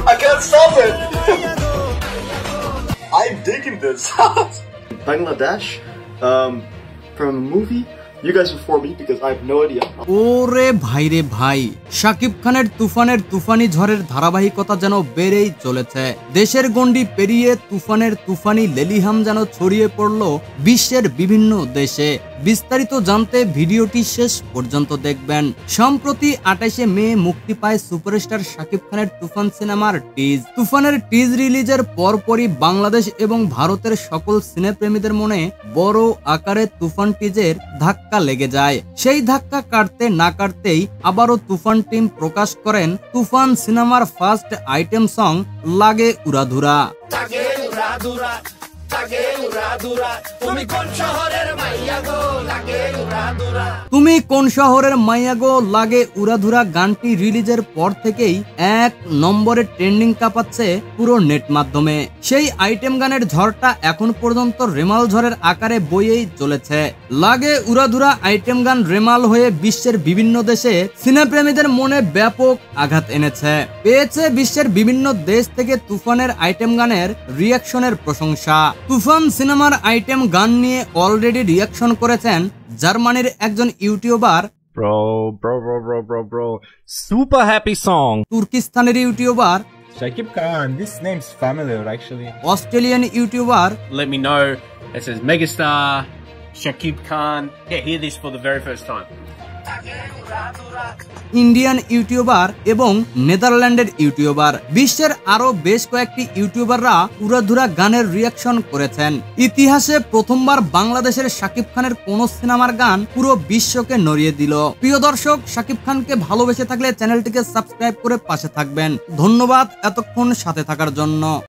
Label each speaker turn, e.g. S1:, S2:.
S1: I can't stop it. I'm digging this. Bangladesh, from a movie. You guys before me because I have no idea.
S2: ওরে ভাই রে ভাই, শাকিব খানের তুফানের তুফানি ঝড়ের ধারাবাহিকতা যেন বেড়েই চলেছে। দেশের গণ্ডি পেরিয়ে তুফানের তুফানি লেলিহাম যেন ছড়িয়ে পড়ল বিশ্বের বিভিন্ন দেশে। বিস্তারিত জানতে ভিডিওটি শেষ পর্যন্ত দেখবেন। সম্প্রতি 28শে মে মুক্তি পায় সুপারস্টার শাকিব খানের তুফান সিনেমার টিজ। তুফানের টিজ রিলিজের পরপরই বাংলাদেশ এবং ভারতের সকল সিনেপ্রেমীদের মনে বড় আকারে তুফান টিজের ধাক্কা লেগে যায়। সেই ধাক্কা কাটতে না কাটতেই আবারও তুফান টিম প্রকাশ করেন তুফান সিনেমার ফার্স্ট আইটেম সং লাগে উড়াধুরা। তুমি কোন শহরের মাইয়া গো লাগে উড়াধুরা গানটি রিলিজের পর থেকেই 1 নম্বরে ট্রেন্ডিং কাঁপাচ্ছে পুরো নেট মাধ্যমে। সেই আইটেম গানের ঝড়টা এখন পর্যন্ত রেমাল ঝড়ের আকারে বইয়েই চলেছে। লাগে উড়াধুরা আইটেম গান রেমাল হয়ে বিশ্বের বিভিন্ন দেশে সিনেপ্রেমীদের মনে ব্যাপক আঘাত এনেছে। পেয়েছে বিশ্বের বিভিন্ন দেশ থেকে তুফানের আইটেম গানের রিয়াকশনের প্রশংসা। তুফান সিনেমার আইটেম গান নিয়ে অলরেডি রিয়াকশন করেছেন জার্মানির একজন YouTuber
S3: bro super happy song
S2: তুর্কিস্তানের YouTuber
S4: Shakib Khan, this name's familiar actually.
S2: Australian YouTuber
S5: let me know it says megastar Shakib Khan. Yeah, hear this for the very first time.
S2: Indian YouTuber এবং নেদারল্যান্ডের YouTuber, বিশ্বের আরো বেশ কয়েকটি ইউটিউবাররা উড়াধুরা গানের reaction করেছেন। ইতিহাসে প্রথমবার বাংলাদেশের শাকিব খানের কোন সিনেমার গান পুরো বিশ্বকে নড়িয়ে দিল। প্রিয় দর্শক, শাকিব খানকে ভালোবেসে থাকলে চ্যানেলটিকে সাবস্ক্রাইব করে পাশে থাকবেন। ধন্যবাদ এতক্ষণ সাথে থাকার জন্য।